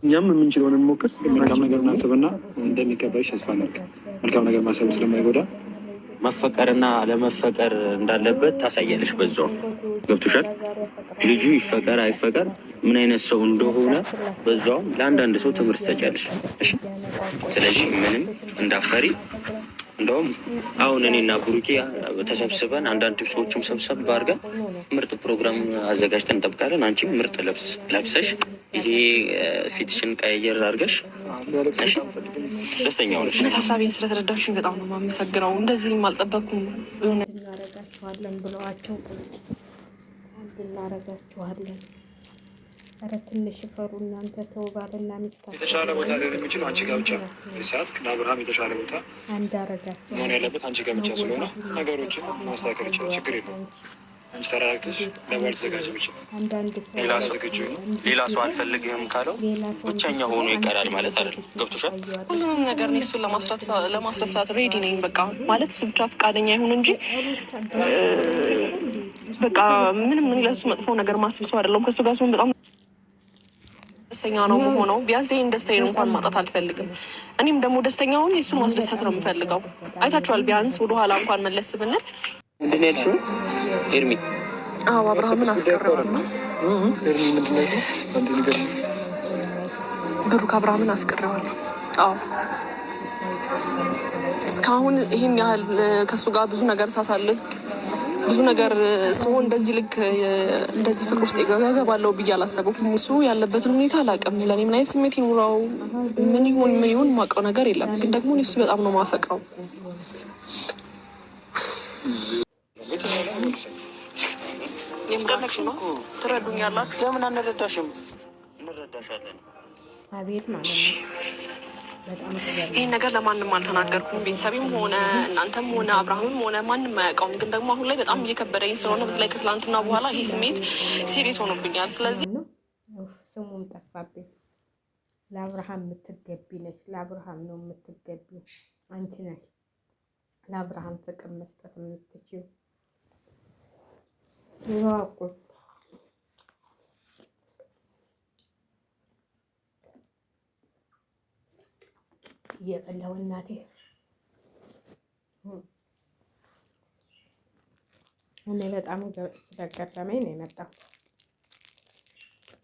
እኛም የምንችለውን እንሞክር። መልካም ነገር እናስብና እንደሚቀበልሽ ተስፋ እናድርግ። መልካም ነገር ማሰብ ስለማይጎዳ መፈቀርና ለመፈቀር እንዳለበት ታሳያለሽ። በዛው ገብቶሻል። ልጁ ይፈቀር አይፈቀር ምን አይነት ሰው እንደሆነ በዛውም ለአንዳንድ ሰው ትምህርት ትሰጫለሽ። እሺ፣ ስለዚህ ምንም እንዳፈሪ። እንደውም አሁን እኔና ብሩኬ ተሰብስበን አንዳንድ ሰዎችም ሰብሰብ አድርገን ምርጥ ፕሮግራም አዘጋጅተን እንጠብቃለን። አንቺም ምርጥ ልብስ ለብሰሽ ይሄ ፊትሽን ቀየር አድርገሽ ደስተኛ ሆነሽ ሀሳቤን ስለተረዳሽኝ በጣም ነው የማመሰግነው። እንደዚህም አልጠበኩም። እናረጋችኋለን ብለዋቸው እናረጋችኋለን። ኧረ ትንሽ ፈሩ እናንተ። ተው ባልና ሚስት የተሻለ ቦታ ሊሆን የሚችለው አንቺ ጋር ብቻ ነው። ሰዓት ለአብርሃም የተሻለ ቦታ አንድ አረጋችሁ መሆን ያለበት አንቺ ጋር ብቻ ስለሆነ ነገሮችን ማስተካከል ይችላል። ችግር የለውም። አንቺ ተረጋግተሽ ለባል ተዘጋጅ ብቻ። ሌላ ዝግጁ ሌላ ሰው አልፈልግህም ካለው ብቸኛ ሆኖ ይቀራል ማለት አይደለም። ገብቶሻል? ሁሉንም ነገር እኔ እሱን ለማስረሳት ሬዲ ነኝ። በቃ ማለት እሱ ብቻ ፈቃደኛ ይሁን እንጂ በቃ ምንም ለሱ መጥፎ ነገር ማስብ ሰው አይደለም። ከእሱ ጋር ሲሆን በጣም ደስተኛ ነው የምሆነው። ቢያንስ ይህን ደስታዬን እንኳን ማጣት አልፈልግም። እኔም ደግሞ ደስተኛ ሆኜ እሱን ማስደሰት ነው የምፈልገው። አይታችኋል። ቢያንስ ወደኋላ እንኳን መለስ ብንል ምንድን ያልሽው ኤርሚ? አዎ አብርሃምን አፍቅሬዋለሁ። ብሩክ አብርሃምን አፍቅሬዋለሁ። አዎ እስካሁን ይህን ያህል ከእሱ ጋር ብዙ ነገር ሳሳልፍ ብዙ ነገር ሲሆን በዚህ ልክ እንደዚህ ፍቅር ውስጥ እገባለሁ ብዬ አላሰብኩም። እሱ ያለበትን ሁኔታ አላውቅም። ለእኔ ምን አይነት ስሜት ይኑረው ምን ይሁን የማውቀው ነገር የለም። ግን ደግሞ እሱ በጣም ነው የማፈቅረው። የምታነቅሽ ነው። ትረዱኛላችሁ። ለምን አንረዳሽም? እንረዳሻለን። አቤት ማለት ይህን ነገር ለማንም አልተናገርኩም። ቤተሰብም ሆነ እናንተም ሆነ አብርሃምም ሆነ ማንም አያውቀውም። ግን ደግሞ አሁን ላይ በጣም እየከበደኝ ስለሆነ በተለይ ከትላንትና በኋላ ይሄ ስሜት ሲሪየስ ሆኖብኛል። ስለዚህ ስሙም ጠፋብኝ። ለአብርሃም የምትገቢ ነች። ለአብርሃም ነው የምትገቢው። አንቺ ነች ለአብርሃም ፍቅር መስጠት የምትችይው። ይዋቁ እየበላው እናቴ እኔ በጣም ስለገረመኝ ነው የመጣው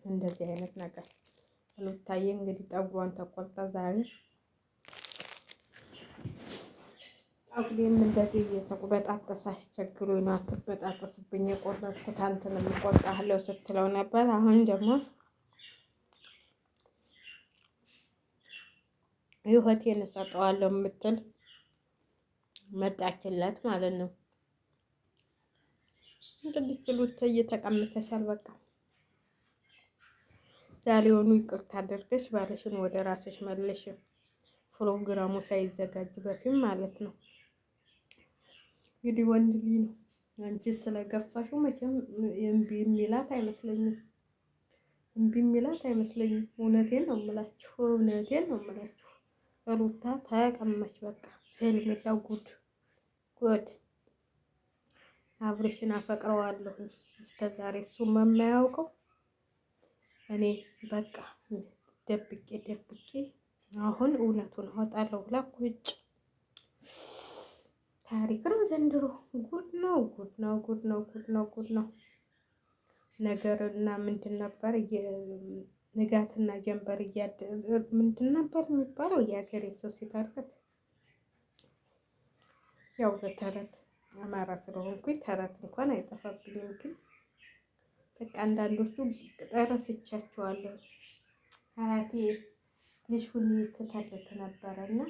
እንደዚህ አይነት ነገር። ሩታዬ እንግዲህ ጠጉሯን ተቆርጣ ዛሬ አግሌም እንደዚህ እየተቆበጣጠሰ አስቸግሮኝ ነው። አትበጣጠሱብኝ የቆረጥኩት አንተንም እቆርጣለሁ ስትለው ነበር። አሁን ደግሞ ህይወቴን እሰጠዋለሁ የምትል መጣችለት ማለት ነው። እንግዲህ ሩታዬ ተቀምጠሻል። በቃ ዛሬውኑ ይቅርታ አድርገሽ ባለሽን ወደ ራስሽ መልሽ። ፕሮግራሙ ሳይዘጋጅ በፊት ማለት ነው። እንግዲህ ወንድ ልጅ ነው። አንቺ ስለገፋሽው መቼም እምቢ የሚላት አይመስለኝም። እውነቴን ነው የምላችሁ። ሩታ ተቀመች በቃ። ሄርሜላ ጉድ አብርሽን አፈቅረዋለሁ እስከዛሬ እሱ የማያውቀው እኔ በቃ ደብቄ አሁን እውነቱን አወጣለሁ ብላ ቁጭ። ታሪክ ነው ዘንድሮ። ጉድ ነው ነገርና ምንድን ነበር ንጋትና ጀንበር ምንድን ነበር የሚባለው? የሀገሬ ሰው ሲታርት ያው በተረት አማራ ስለሆንኩኝ ተረት እንኳን አይጠፋብኝም። ግን በቃ አንዳንዶቹ ረስቻቸዋለሁ። አያቴ ልጅ ሁሉ ትተርት ነበረና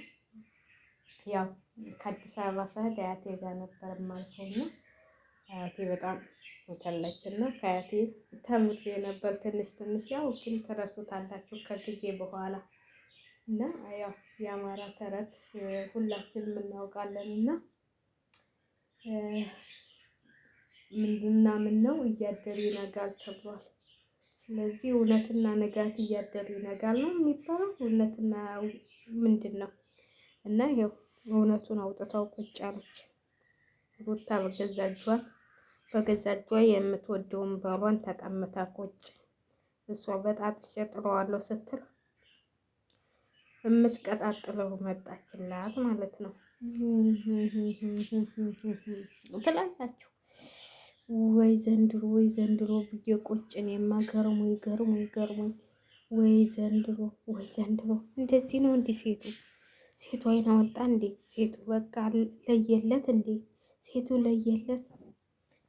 ያው ከአዲስ አበባ ሳይድ አያቴ ጋር ነበር የማልፈውና አያቴ በጣም ተለችና ከአያቴ ተምሬ ነበር ትንሽ። ያው ግን ትረሱታላችሁ ከጊዜ በኋላ እና ያው የአማራ ተረት ሁላችንም እናውቃለን። እና ምንድና ምን ነው እያደር ይነጋል ተብሏል። ስለዚህ እውነትና ንጋት እያደር ይነጋል ነው የሚባለው። እውነትና ምንድን ነው? እና ይኸው እውነቱን አውጥታው ቁጭ አለች ሩታ በገዛ እጇ የምትወደውን ባሏን ተቀምታ ቁጭ። እሷ በጣጥሼ ጥለዋለሁ ስትል የምትቀጣጥለው መጣችላት ማለት ነው ትላላችሁ። ወይ ዘንድሮ ወይ ዘንድሮ ብዬ ቁጭን የማገርሞኝ ገርሞኝ ወይ ዘንድሮ ወይ ዘንድሮ። እንደዚህ ነው እንዲህ ሴቱ አይን አወጣ እንዴ? ሴቱ በቃ ለየለት እንዴ? ሴቱ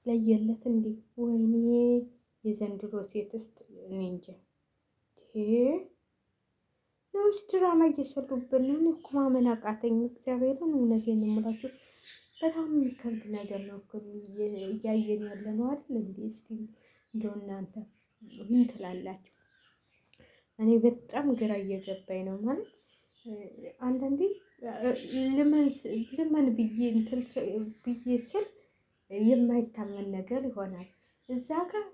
ለየለት እንዴ? ወይኔ የዘንድሮ ሴትስ እኔ እንጃ ነውስ ድራማ እየሰሩብን ነው። እኔ እኮ ማመን አቃተኝ። እግዚአብሔርን እውነቴን የምላችሁ በጣም የሚከብድ ነገር ነው እኮ እያየን ያለ ነው አይደል እንዴ? እስቲ እንደው እናንተ ምን ትላላችሁ? እኔ በጣም ግራ እየገባኝ ነው ማለት አንዳንዴ ልመን ብዬ ስል የማይታመን ነገር ይሆናል። እዛ ጋር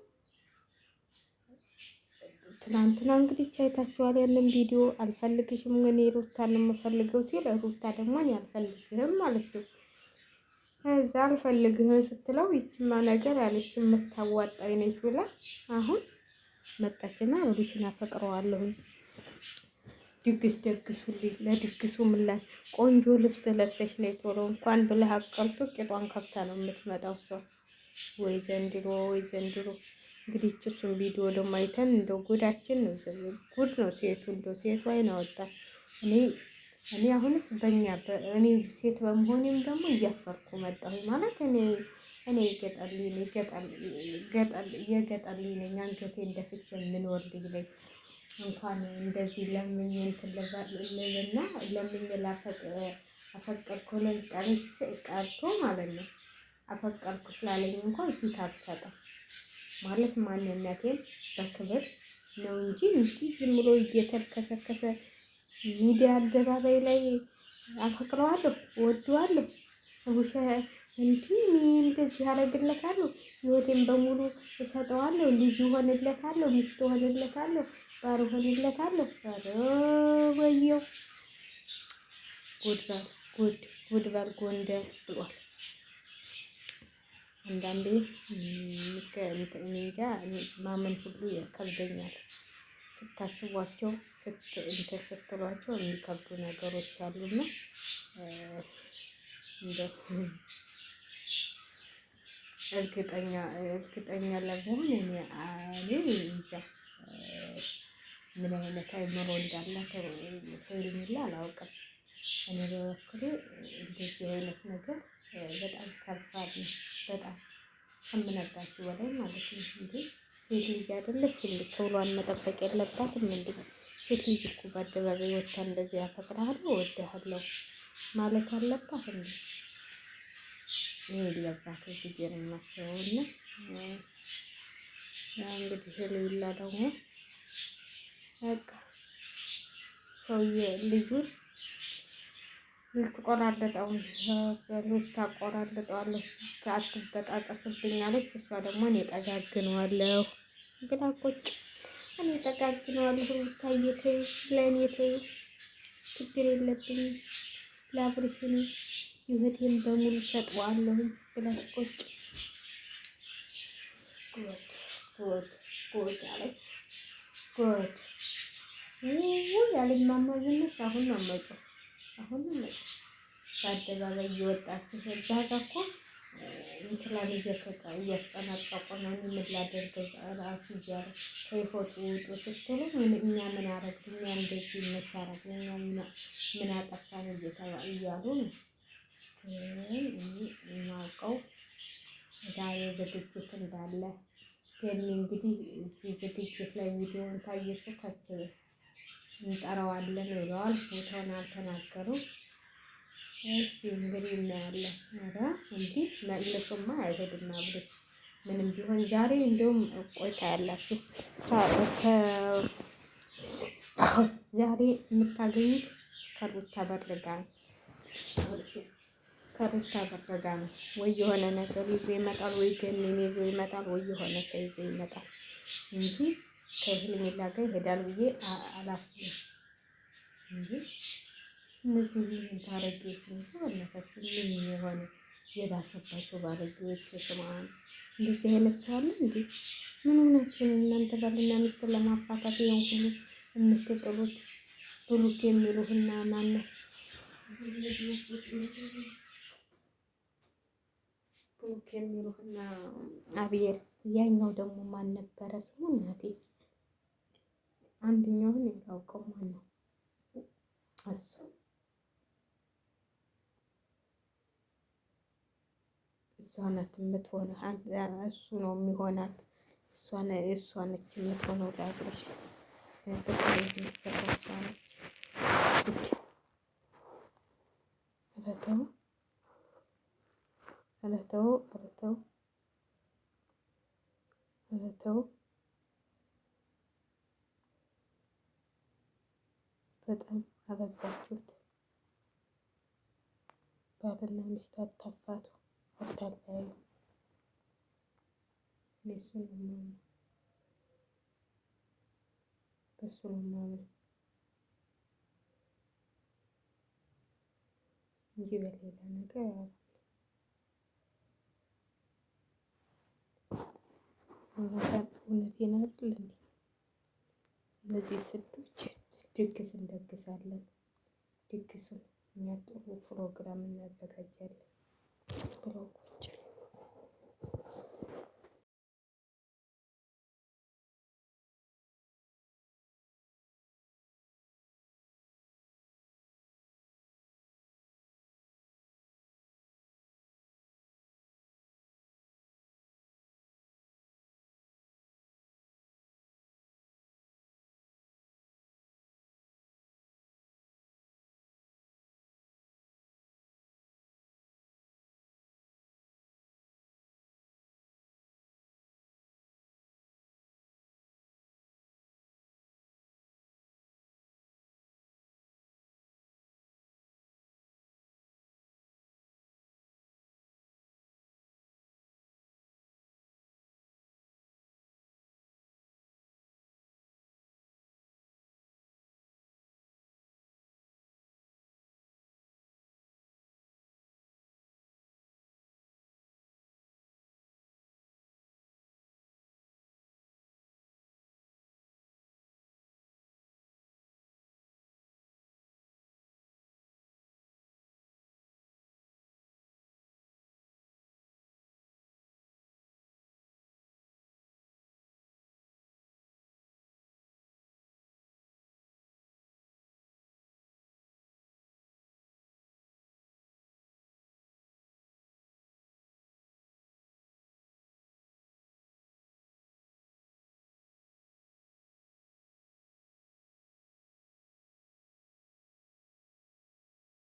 ትናንትና እንግዲህ አይታችኋል ያንን ቪዲዮ። አልፈልግሽም እኔ ሩታን ነው የምፈልገው ሲል ሩታ ደግሞ እኔ አልፈልግህም ማለት ነው። እዛ አልፈልግህም ስትለው ይችማ ነገር ያለች የምታዋጣኝ ነች ብላ አሁን መጣችና ወዲሽን አፈቅረዋለሁኝ ድግስ ደግሱልኝ፣ ለድግሱ ምላሽ ቆንጆ ልብስ ለብሰሽ ነው ቶሎ እንኳን ብለህ አቀልቶ ቂጧን ከፍታ ነው የምትመጣው እሷ። ወይ ዘንድሮ ወይ ዘንድሮ። እንግዲህ እሱን ቪዲዮ ደግሞ አይተን እንደው ጉዳችን ነው ጉድ ነው። ሴቱ አይን አወጣ። እኔ አሁንስ እኔ ሴት በመሆኔም ደግሞ እያፈርኩ መጣሁ ማለት እኔ የገጠልኝ ነኝ። አንገቴ እንደፍቼ የምኖር ልጅ ነኝ። እንኳን እንደዚህ ለምኜ እንትን ልልና ለምኜ አፈቀርኩ ልል ቀርቶ ማለት ነው። አፈቀርኩ ስላለኝ እንኳን ፊት አልሰጠም ማለት ማንነቴን በክብር ነው እንጂ እንዲህ ዝም ብሎ እየተልከሰከሰ ሚዲያ አደባባይ ላይ አፈቅረዋለሁ፣ እወደዋለሁ፣ እንዲህ እንደዚህ አደርግለታለሁ፣ ህይወቴን በሙሉ እሰጠዋለሁ፣ ልጅ ሆንለታለሁ፣ ሚስት ሆንለታለሁ፣ ባል ሆንለታለሁ። ኧረ ወየው ጉድበል ጎንደር ብሏል። አንዳንዴ እንጃ ማመን ሁሉ ያከብደኛል። ስታስቧቸው ስትሏቸው የሚከብዱ ነገሮች አሉና እንደው እርግጠኛ ለመሆን እኔ እንጃ ምን አይነት አይምሮ እንዳላት ሄርሜላ አላውቅም። እኔ በበኩሌ እንደዚህ አይነት ነገር በጣም ከባድ ነው። በጣም ከምነግራችሁ በላይ ማለት ነው። እንዴ ሴት ልጅ አይደለች እንዴ? ቶሏን መጠበቅ የለባትም እንዴ? ሴት ልጅ እኮ በአደባባይ ወጥታ እንደዚህ አፈቅርሃለሁ እወድሃለሁ ማለት አለባት እንዴ? የለባትም ብዬ ነው የማስበው። እና እንግዲህ ሄርሜላ ደግሞ በቃ ሰውዬ ልጁን ልትቆራረጠው ልታቆራርጠዋለች፣ አትበጣጠስብኝ አለች። እሷ ደግሞ እኔ ጠጋግነዋለሁ ግዳ ቁጭ እኔ ጠጋግነዋለሁ፣ ሩታዬ ተይው፣ ለእኔ ተይው፣ ችግር የለብኝም፣ ለአብርሽ እኔ ህይወቴን በሙሉ ሰጠዋለሁ ብላሽ ቁጭ ጎድ አለች። ጎድ ያለማማ ዝናሽ አሁን ነው መጪው በአደባባይ እየወጣችሁ እዛ ጋ እኮ እንትላን እያስጠናቀቁ ነው። ምን ላደርግ ራሱ እያለ ከፎቶ ውጡ ስትሉ እኛ ምን አረግን? እኛ እንደዚህ የምታረግ እኛ ምን አጠፋን እያሉ ነው። የማውቀው ዛሬ ዝግጅት እንዳለ ግን እንግዲህ እዚህ ዝግጅት ላይ ቪዲዮውን ታየሱ እንጠራዋለን ብለዋል። ቦታውን አልተናገሩም። እስኪ እንግዲህ እናያለን። ኧረ እንዲህ መልሶማ አይሄድም አብርሽ ምንም ቢሆን ዛሬ እንደውም ቆይታ ያላችሁ ዛሬ የምታገኙት ከሩታ በርጋ ነው። ወይ የሆነ ነገር ይዞ ይመጣል፣ ወይ ገኒን ይዞ ይመጣል፣ ወይ የሆነ ሰው ይዞ ይመጣል እንጂ ከሄርሜላ ጋር ይሄዳል ብዬ አላስብም። እንጂ እነዚህ ምን ታረጊዎች ነው? በእናታችሁ ምን የሆነ የባሰባቸው ባለጌዎች ስማን እንደዚህ አይነት ሰው አለ እንዴ? ምን ሆናችሁ እናንተ ባልና ሚስት ለማፋታት ይሄን ሁሉ የምትጥሉት? ብሩክ የሚሉህና ማነው ብሩክ የሚሉህና አብየል ያኛው ደግሞ ማን ነበረ ስሙ እናቴ? አንደኛውን ያላውቀው ማን ነው? እሷ ናት የምትሆነው። እሱ ነው የሚሆናት። እሷ ነች የምትሆነው ለአብርሽ ፍቅር የሚሰራው እሷ ነች። ኧረ ተው በጣም አበዛችሁት። ባልና ሚስት አታፋቱ፣ አታለያዩ። እኔ እሱን ነው የማምነው፣ በእሱ ነው የማምነው እንጂ በሌላ ነገር እውነቴን አይደል እንዴ? እነዚህ ስልቶች ድግስ እንደግሳለን። ድግሱን እኛ ጥሩ ፕሮግራም እናዘጋጃለን ብለው